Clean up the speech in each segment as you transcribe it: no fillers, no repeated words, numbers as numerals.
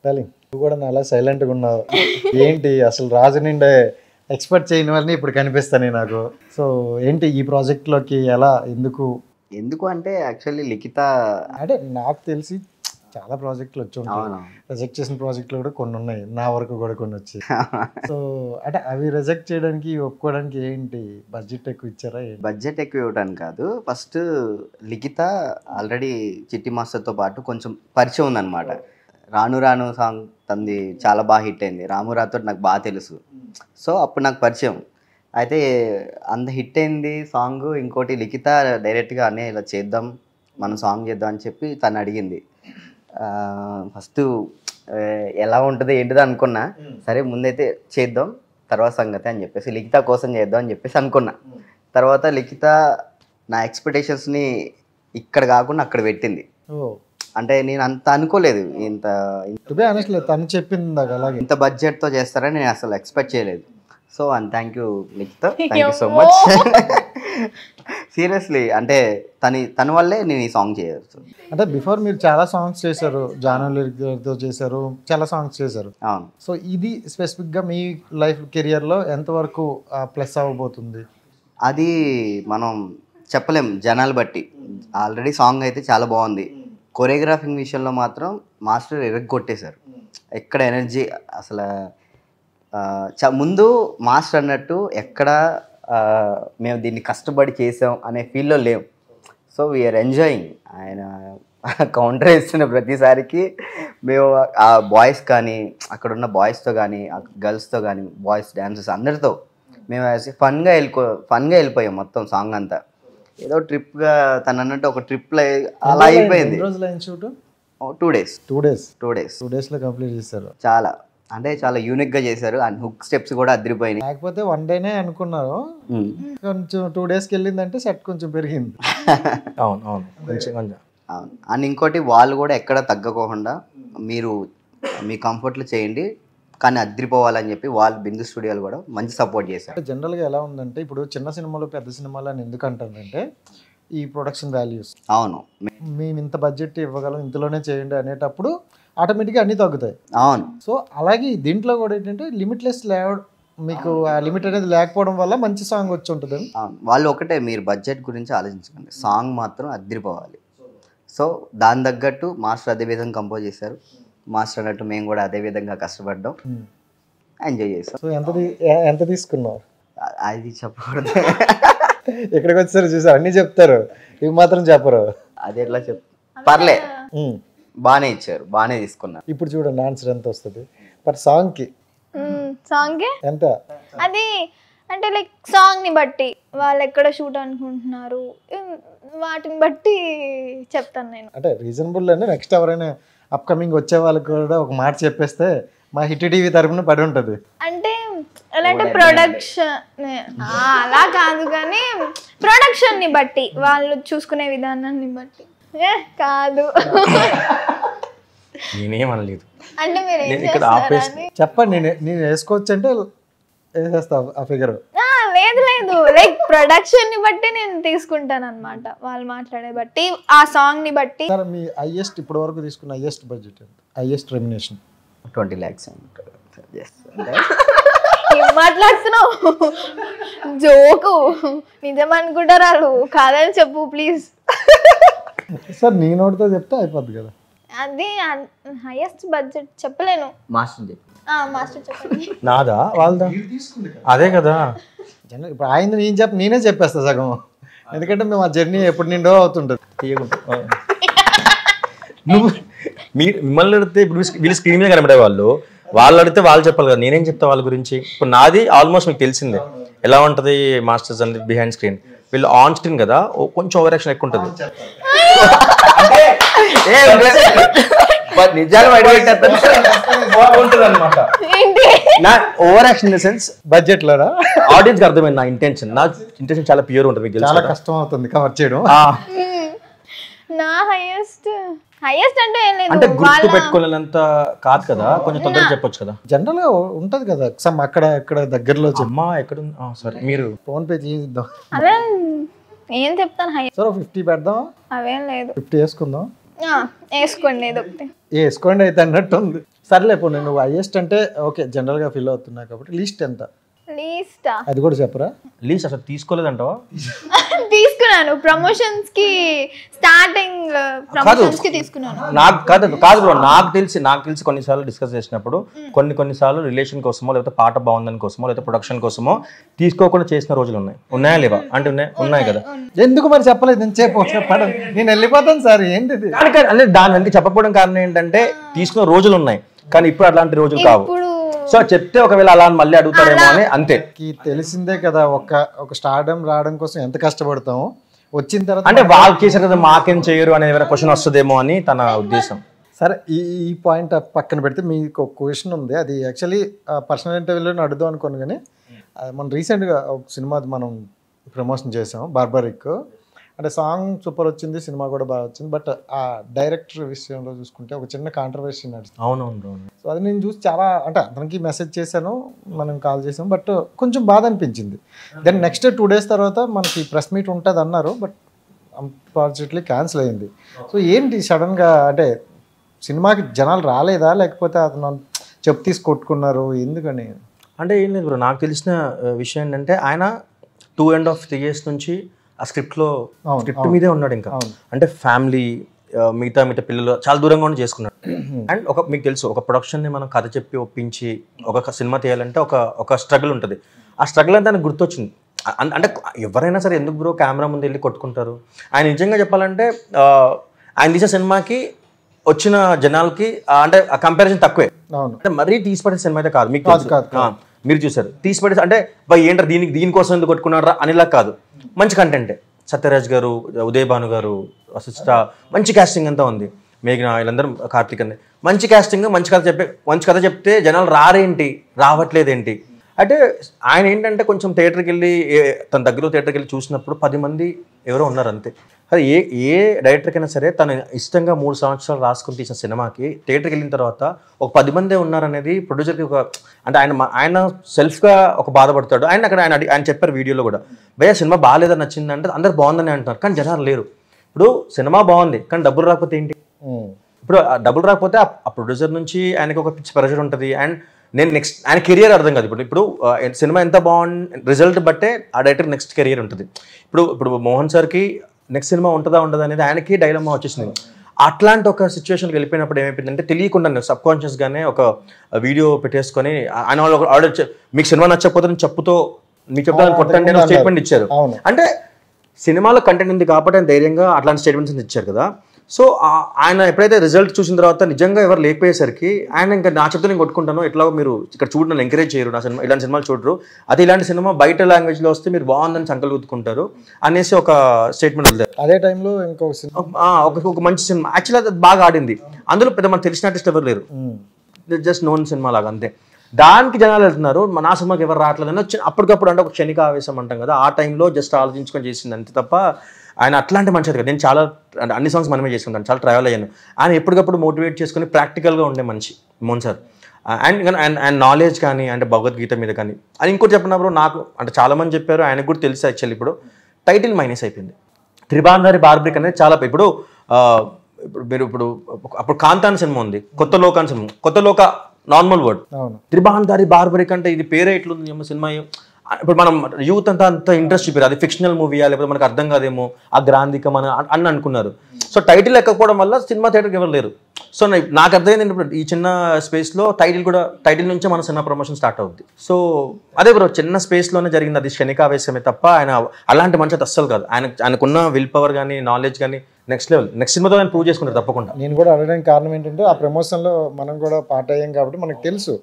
Darling నువ్వు కూడా అలా సైలెంట్గా ఉన్నావు ఏంటి అసలు రాజు నిండే ఎక్స్పెక్ట్ చేయని వాళ్ళని ఇప్పుడు కనిపిస్తాను నాకు. సో ఏంటి ఈ ప్రాజెక్ట్లోకి ఎలా ఎందుకు అంటే యాక్చువల్లీ లిఖిత అంటే నాకు తెలిసి చాలా ప్రాజెక్టులు వచ్చి ఉంటాయి, రిజెక్ట్ చేసిన ప్రాజెక్టులు కూడా కొన్ని ఉన్నాయి, నా వరకు కూడా కొన్ని వచ్చాయి. సో అంటే అవి రిజెక్ట్ చేయడానికి ఒప్పుకోవడానికి ఏంటి బడ్జెట్ ఎక్కువ ఇచ్చారా? బడ్జెట్ ఎక్కువ ఇవ్వడానికి కాదు, ఫస్ట్ లిఖిత ఆల్రెడీ చిట్టి మాస్టర్తో పాటు కొంచెం పరిచయం ఉందన్నమాట. రాను రాను సాంగ్ తంది చాలా బాగా హిట్ అయింది, రామురాతో నాకు బాగా తెలుసు. సో అప్పుడు నాకు పరిచయం అయితే అంత హిట్ అయింది సాంగ్. ఇంకోటి లిఖిత డైరెక్ట్గా అనే ఇలా చేద్దాం మనం సాంగ్ చేద్దాం అని చెప్పి తను అడిగింది. ఫస్ట్ ఎలా ఉంటుంది ఏంటిదో అనుకున్నా, సరే ముందైతే చేద్దాం తర్వాత సంగతి అని చెప్పేసి లిఖిత కోసం చేద్దాం అని చెప్పేసి అనుకున్నా. తర్వాత లిఖిత నా ఎక్స్పెక్టేషన్స్ని ఇక్కడ కాకుండా అక్కడ పెట్టింది. అంటే నేను అంత అనుకోలేదు, తను చెప్పింది అలాగే ఇంత బడ్జెట్తో చేస్తారని నేను అసలు ఎక్స్పెక్ట్ చేయలేదు. So and thank you Likhitha, thank you so much. Seriously అంటే తన వల్లే నేను ఈ సాంగ్ చేయవచ్చు. అంటే బిఫోర్ మీరు చాలా సాంగ్స్ చేశారు, జాను లిరిక్తో చేశారు, చాలా సాంగ్స్ చేశారు. అవును. సో ఇది స్పెసిఫిక్గా మీ లైఫ్ కెరియర్లో ఎంతవరకు ప్లస్ అవ్వబోతుంది? అది మనం చెప్పలేం జనాలు బట్టి. ఆల్రెడీ సాంగ్ అయితే చాలా బాగుంది, కొరియోగ్రాఫింగ్ విషయంలో మాత్రం మాస్టర్ ఎరగొట్టేశారు. ఎక్కడ ఎనర్జీ అసలు ముందు మాస్టర్ అన్నట్టు ఎక్కడ మేము దీన్ని కష్టపడి చేసాం అనే ఫీల్లో లేవు. So we are enjoying. ఆయన కౌంటర్ వేస్తున్న ప్రతిసారికి మేము ఆ బాయ్స్ కానీ అక్కడ ఉన్న బాయ్స్తో కానీ గర్ల్స్తో కానీ బాయ్స్ డ్యాన్సర్స్ అందరితో మేము ఫన్గా వెళ్ళిపోయాం మొత్తం సాంగ్ అంతా. ఏదో ట్రిప్గా తను అన్నట్టు ఒక ట్రిప్లో అలా అయిపోయింది. 2 days. 2 daysలో కంప్లీట్ చేశారు. చాలా అంటే చాలా యూనిక్గా చేశారు, అండ్ హుక్ స్టెప్స్ కూడా అదిరిపోయినాయి. లేకపోతే 1 dayనే అనుకున్నారు, కొంచెం 2 daysకి వెళ్ళిందంటే సెట్ కొంచెం పెరిగింది. అవును అవును అవును. అండ్ ఇంకోటి వాళ్ళు కూడా ఎక్కడ తగ్గకోకుండా మీరు మీ కంఫర్ట్లో చేయండి కానీ అదిరిపోవాలని చెప్పి వాళ్ళు బిందు స్టూడియోలు కూడా మంచి సపోర్ట్ చేశారు. జనరల్గా ఎలా ఉందంటే ఇప్పుడు చిన్న సినిమాలు పెద్ద సినిమాలు అని ఎందుకు అంటారంటే ఈ ప్రొడక్షన్ వాల్యూస్. అవును, మేము ఇంత బడ్జెట్ ఇవ్వగలం ఇంతలోనే చేయండి అనేటప్పుడు ఆటోమేటిక్గా అన్నీ తగ్గుతాయి. అవును. సో అలాగే దీంట్లో కూడా ఏంటంటే లిమిట్లెస్ మీకు ఆ లిమిట్ అనేది లేకపోవడం వల్ల మంచి సాంగ్ వచ్చి ఉంటుంది. వాళ్ళు ఒకటే, మీరు బడ్జెట్ గురించి ఆలోచించకండి, సాంగ్ మాత్రం అదిరిపోవాలి. సో దాని తగ్గట్టు మాస్టర్ అదే విధంగా కంపోజ్ చేశారు. మాస్టర్ అన్నట్టు మేము కూడా అదే విధంగా కష్టపడ్డాం, ఎంజాయ్ చేసాం. సో ఎంత తీసుకున్నావు? అది చెప్పకూడదు. ఇక్కడికి వచ్చారు చూసారు, అన్నీ చెప్తారు, ఇవి మాత్రం చెప్పరు. అది ఎట్లా పర్లే, బాగానే ఇచ్చారు, బాగానే తీసుకున్నారు. ఇప్పుడు చూడండి ఆన్సర్ ఎంత వస్తుంది పర్ సాంగ్కి. ఎంత అది అంటే లైక్ సాంగ్ని బట్టి వాళ్ళు ఎక్కడ షూట్ అనుకుంటున్నారు వాటిని బట్టి చెప్తాను నేను. అంటే రీజనబుల్ అని నెక్స్ట్ ఎవరైనా అప్కమింగ్ వచ్చే వాళ్ళకి కూడా ఒక మాట చెప్పేస్తే మా హిట్ టీవీ తరపున పడి ఉంటుంది. అంటే ఎలా అంటే ప్రొడక్షన్ అలా కాదు కానీ ప్రొడక్షన్ని బట్టి వాళ్ళు చూసుకునే విధానాన్ని బట్టి కాదు. నేనేమనలేదు అంటే మీరు చెప్పండి, నేను వేసుకోవచ్చు అంటే వేసేస్తా ఆ ఫిగర్. లేదు లైక్ ప్రొడక్షన్ ని బట్టి నేను తీసుకుంటాను అనమాట, వాళ్ళు మాట్లాడే బట్టి ఆ సాంగ్ ని బట్టి. మీ హైయెస్ట్ ఇప్పటి వరకు తీసుకున్న హైయెస్ట్ బడ్జెట్ ఎంత? Highest remuneration 20 lakhs. ఏం మాట్లాడుతున్నావు? జోకు నిజం అనుకుంటారు వాళ్ళు, కాదని చెప్పు ప్లీజ్. సార్ నీ నోటితో చెప్తే అయిపోద్ది కదా. అది హైయెస్ట్ బడ్జెట్ చెప్పలేను. మాస్టర్ చెప్పండి. నాదా వాళ్ళదా? అదే కదా ఇప్పుడు ఆయన నేనే చెప్పేస్తా సగం, ఎందుకంటే మేము ఆ జర్నీ ఎప్పుడు నిండో అవుతుంటుంది. నువ్వు మిమ్మల్ని అడిగితే ఇప్పుడు వీళ్ళు స్క్రీన్ మీద కనబడే వాళ్ళు అడిగితే వాళ్ళు చెప్పాలి కదా, నేనేం చెప్తా వాళ్ళ గురించి. ఇప్పుడు నాది ఆల్మోస్ట్ మీకు తెలిసిందే ఎలా ఉంటుంది మాస్టర్స్ అనేది బిహైండ్ స్క్రీన్. వీళ్ళు ఆన్ స్క్రీన్ కదా కొంచెం ఓవర్ యాక్షన్ ఎక్కువ ఉంటుంది. నిజాలు బాగుంటుంది అనమాట. నా over action in the sense budget లోనా ఆడియన్స్ కి అర్థమైంది. నా ఇంటెన్షన్ చాలా ప్యూర్ ఉంటుంది, మీకు చాలా కష్టం అవుతుంది కవర్ చేయడం. నా హైయెస్ట్ అంటే ఏం లేదు, అంటే గుర్తు పెట్టుకోలేనంత కాదు కదా, కొంచెం తొందరగా చెప్పొచ్చు కదా. జనరల్ గా ఉంటది కదా సమ్ అక్కడ దగ్గరలో. అమ్మా ఎక్కడ సారీ మీరు ఫోన్ పే చేద్దాం. అదే ఏం చెప్తాను హైయెస్ట్. సరే 50 పెడదాం. అవేం లేదు, 50 వేసుకుందాం. వేసుకోండి ఏదో ఒకటి వేసుకోండి అయితే అన్నట్టు ఉంది. సర్లే పో, నేను హైయెస్ట్ అంటే ఓకే జనరల్గా ఫీల్ అవుతున్నా కాబట్టి లీస్ట్ ఎంత, లీస్టా అది కూడా చెప్పరా? లీస్ట్ అసలు తీసుకోలేదంటావా? తీసుకున్నాను ప్రమోషన్స్ కి, స్టార్టింగ్ ప్రమోషన్స్ కి తీసుకున్నాను. నాకు కాదు బ్రో, నాకు తెలిసి కొన్నిసార్లు డిస్కస్ చేసినప్పుడు కొన్నిసార్లు రిలేషన్ కోసమో లేకపోతే పాట బాగుందని కోసమో లేకపోతే ప్రొడక్షన్ కోసమో తీసుకోకుండా చేసిన రోజులు ఉన్నాయా లేవా అంటే ఉన్నాయి కదా. ఎందుకు మరి చెప్పలేదు? నేను చెప్పడం నేను వెళ్ళిపోతాను సార్, ఏంటిది? అంటే దాని వెనక చెప్పకపోవడం కారణం ఏంటంటే తీసుకున్న రోజులు ఉన్నాయి, కానీ ఇప్పుడు అట్లాంటి రోజులు కావు. సో చెప్తే ఒకవేళ అలా మళ్ళీ అడుగుతారేమో అని అంతే. తెలిసిందే కదా ఒక స్టార్డమ్ రావడం కోసం ఎంత కష్టపడతామో, వచ్చిన తర్వాత అంటే వాళ్ళు చేశారు కదా మాకేం చేయరు అనే ఏమైనా క్వశ్చన్ వస్తుందేమో అని తన ఉద్దేశం. సరే ఈ పాయింట్ పక్కన పెడితే మీకు ఒక క్వశ్చన్ ఉంది, అది యాక్చువల్లీ పర్సనల్ ఇంటర్వ్యూలో అడుగుదాం అనుకోను, కానీ మనం రీసెంట్గా ఒక సినిమా మనం ప్రమోషన్ చేసాం బార్బరిక్. అంటే సాంగ్ సూపర్ వచ్చింది, సినిమా కూడా బాగా వచ్చింది, బట్ ఆ డైరెక్టర్ విషయంలో చూసుకుంటే ఒక చిన్న కాంట్రవర్సీ నడుస్తుంది. అవునవును. సో అది నేను చూసి చాలా, అంటే అతనికి మెసేజ్ చేశాను, మనం కాల్ చేసాం, బట్ కొంచెం బాధ అనిపించింది. దెన్ నెక్స్ట్ 2 days తర్వాత మనకి ప్రెస్ మీట్ ఉంటుంది అన్నారు, బట్ అన్ఫార్చునేట్లీ క్యాన్సిల్ అయింది. సో ఏంటి సడన్గా, అంటే సినిమాకి జనాలు రాలేదా, లేకపోతే అతను చెప్పు తీసి కొట్టుకున్నారు, ఎందుకని? అంటే ఏం లేదు బ్రో, నాకు తెలిసిన విషయం ఏంటంటే ఆయన 2.5 years నుంచి ఆ స్క్రిప్ట్ మీదే ఉన్నాడు. ఇంకా అంటే ఫ్యామిలీ మిగతా పిల్లలు చాలా దూరంగా ఉండి చేసుకున్నాడు. అండ్ మీకు తెలుసు ఒక ప్రొడక్షన్ని మనం కథ చెప్పి ఒప్పించి ఒక సినిమా తీయాలంటే ఒక స్ట్రగుల్ ఉంటుంది. ఆ స్ట్రగుల్ అంతా ఆయనకు గుర్తొచ్చింది. అంటే ఎవరైనా సరే ఎందుకు బ్రో కెమెరా ముందు వెళ్ళి కొట్టుకుంటారు? ఆయన నిజంగా చెప్పాలంటే ఆయన తీసే సినిమాకి వచ్చిన జనాలకి అంటే ఆ కంపారిజన్ తక్కువే. అంటే మరీ తీసిపడే సినిమా అయితే కాదు, మీకు మీరు చూసారు. తీసిపడే అంటే ఏంటారు దీనికోసం ఎందుకు కొట్టుకున్నారా అనేలా కాదు, మంచి కంటెంటే. సత్యరాజ్ గారు, ఉదయ్ భాను గారు, వశిష్ఠ, మంచి కాస్టింగ్ అంతా ఉంది. మేఘన, వీళ్ళందరూ, కార్తీక్ అంది, మంచి కాస్టింగ్, మంచి కథ చెప్తే జనాలు రావట్లేదేంటి అంటే ఆయన ఏంటంటే కొంచెం థియేటర్కి వెళ్ళి తన దగ్గర థియేటర్కి వెళ్ళి చూసినప్పుడు 10 మంది ఎవరో ఉన్నారు అంతే. అది ఏ డైరెక్టర్కైనా సరే తను ఇష్టంగా 3 సంవత్సరాలు రాసుకుని తీసిన సినిమాకి థియేటర్కి వెళ్ళిన తర్వాత ఒక 10 మందే ఉన్నారనేది ప్రొడ్యూసర్కి ఒక, అంటే ఆయన సెల్ఫ్గా ఒక బాధపడతాడు. ఆయన చెప్పారు వీడియోలో కూడా, భయ్యా సినిమా బాగాలేదని నచ్చిందంటే అందరు బాగుందని అంటున్నారు, కానీ జనాలు లేరు. ఇప్పుడు సినిమా బాగుంది కానీ డబ్బులు రాకపోతే ఏంటి? ఇప్పుడు డబ్బులు రాకపోతే ఆ ప్రొడ్యూసర్ నుంచి ఆయనకి ఒక పిచ్చి ప్రెషర్ ఉంటుంది. అండ్ నేను నెక్స్ట్ ఆయన కెరియర్ అర్థం కాదు. ఇప్పుడు సినిమా ఎంత బాగుంది రిజల్ట్ బట్టే ఆ డైరెక్టర్ నెక్స్ట్ కెరియర్ ఉంటుంది. ఇప్పుడు మోహన్ సార్కి నెక్స్ట్ సినిమా ఉంటుందా అనేది ఆయనకి డైలమా వచ్చేసింది. అట్లాంటి ఒక సిచ్యువేషన్కి వెళ్ళిపోయినప్పుడు ఏమైపోయిందంటే తెలియకుండా సబ్ కాన్షియస్గానే ఒక వీడియో పెట్టేసుకొని ఆయన వాళ్ళు ఆర్డర్, మీకు సినిమా నచ్చకపోతే నేను మీకు చెప్తాను కొట్టండి అని స్టేట్మెంట్ ఇచ్చారు. అంటే సినిమాలో కంటెంట్ ఉంది కాబట్టి ఆయన ధైర్యంగా అట్లాంటి స్టేట్మెంట్స్ ఇచ్చారు కదా. సో ఆయన ఎప్పుడైతే రిజల్ట్ చూసిన తర్వాత నిజంగా ఎవరు లేకపోయేసరికి ఆయన ఇంకా నా చెప్తే నేను కొట్టుకుంటాను, ఎట్లా మీరు ఇక్కడ చూడు నన్ను ఎంకరేజ్ చేయరు, నా సినిమా ఇలాంటి సినిమాలు చూడరు, అది ఇలాంటి సినిమా బయట లాంగ్వేజ్లో వస్తే మీరు బాగుందని సంకలు గుర్తుకుంటారు అనేసి ఒక స్టేట్మెంట్ వదిలేదు. అదే టైంలో ఇంకొక సినిమా, ఒక మంచి సినిమా యాక్చువల్లీ అది బాగా ఆడింది. అందులో పెద్ద మనకు తెలిసిన ఆర్టిస్ట్ ఎవరు లేరు, జస్ట్ నోన్ సినిమా లాగా అంతే. దానికి జనాలు వెళ్తున్నారు, నా సినిమాకి ఎవరు రావట్లేదని అప్పటికప్పుడు అంటే ఒక క్షణిక ఆవేశం అంటాం కదా, ఆ టైంలో జస్ట్ ఆలోచించుకొని చేసింది అంతే తప్ప ఆయన అట్లాంటి మనిషి కదా. నేను చాలా అన్ని సాంగ్స్ మనమే చేసుకుంటాను, చాలా ట్రావెల్ అయ్యాను. ఆయన ఎప్పటికప్పుడు మోటివేట్ చేసుకుని ప్రాక్టికల్గా ఉండే మనిషి మోహన్ సార్. అండ్ నాలెడ్జ్ కానీ అంటే భగవద్గీత మీద కానీ. అని ఇంకోటి చెప్పినప్పుడు నాకు అంటే చాలామంది చెప్పారు, ఆయనకు కూడా తెలుసు యాక్చువల్లీ. ఇప్పుడు టైటిల్ మైనస్ అయిపోయింది. త్రిబాంధారి బార్బరిక్ అనేది చాలా ఇప్పుడు మీరు అప్పుడు కాంతాన్ సినిమా ఉంది, కొత్త లోకాన్ సినిమా, కొత్త లోక నార్మల్ వర్డ్, త్రిబాంధారి బార్బరిక్ అంటే ఇది పేరే ఎట్లుంది ఏమో సినిమా. ఇప్పుడు మనం యూత్ అంత ఇంట్రెస్ట్ చూపారు, అది ఫిక్షనల్ మూవీయా లేకపోతే మనకు అర్థం కాదేమో ఆ గ్రాంధికం అని అనుకున్నారు. సో టైటిల్ ఎక్కకపోవడం వల్ల సినిమా థియేటర్కి ఎవరు లేరు. సో నాకు అర్థమైంది ఇప్పుడు ఈ చిన్న స్పేస్లో టైటిల్ నుంచే మన సినిమా ప్రమోషన్ స్టార్ట్ అవుద్ది. సో అదే బ్రో చిన్న స్పేస్లోనే జరిగింది, అది క్షణికావేశమే తప్ప ఆయన అలాంటి మనిషి అస్సలు కాదు. ఆయనకున్న విల్ పవర్ కానీ నాలెడ్జ్ కానీ నెక్స్ట్ లెవెల్. నెక్స్ట్ సినిమాతో ఆయన ప్రూవ్ చేసుకుంటారు తప్పకుండా. నేను కూడా అడగడానికి కారణం ఏంటంటే ఆ ప్రమోషన్లో మనం కూడా పార్ట్ అయ్యాం కాబట్టి మనకు తెలుసు,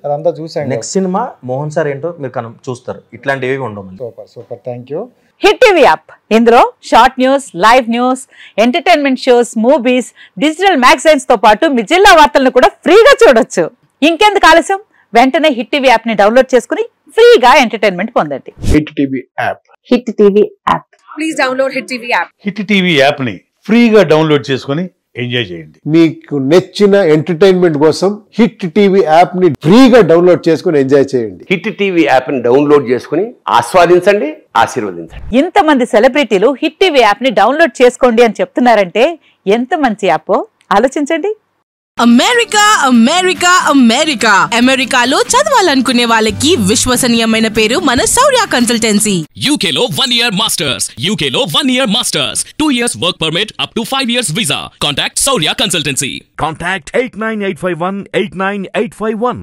అదంతా చూసాం. నెక్స్ట్ సినిమా మోహన్ సార్ ఏంటో మీరు చూస్తారు, ఇట్లాంటివి ఉండవు. Super thank you. Hit TV app, ఇందులో short news, live news, entertainment shows, movies, digital magazines తో పాటు మీ జిల్లా వార్తలను కూడా ఫ్రీగా చూడొచ్చు. ఇంకెందుకు ఆలస్యం, వెంటనే హిట్ టీవీ యాప్ ని డౌన్లోడ్ చేసుకుని ఫ్రీగా ఎంటర్టైన్మెంట్ పొందండి. Hit TV app, hit TV app, please download hit TV app. Hit TV app ని ఫ్రీగా డౌన్లోడ్ చేసుకుని ఎంజాయ్ చేయండి. మీకు నచ్చిన ఎంటర్టైన్మెంట్ కోసం హిట్ టీవీ యాప్ ని ఫ్రీగా డౌన్లోడ్ చేసుకుని ఎంజాయ్ చేయండి. హిట్ టీవీ యాప్ ని డౌన్లోడ్ చేసుకుని ఆస్వాదించండి, ఆశీర్వదించండి. ఇంతమంది సెలబ్రిటీలు హిట్ టీవీ యాప్ ని డౌన్లోడ్ చేసుకోండి అని చెప్తున్నారంటే ఎంత మంచి యాప్ ఆలోచించండి. అమెరికా అమెరికా అమెరికా అమెరికాలో చదవాలనుకునే వాళ్ళకి విశ్వసనీయమైన పేరు మన శౌర్య కన్సల్టెన్సీ. UK లో 1 year masters, UK లో 1 year masters, 2 years work permit up to 5 years visa. Contact Shaurya Consultancy. Contact 89851 89851.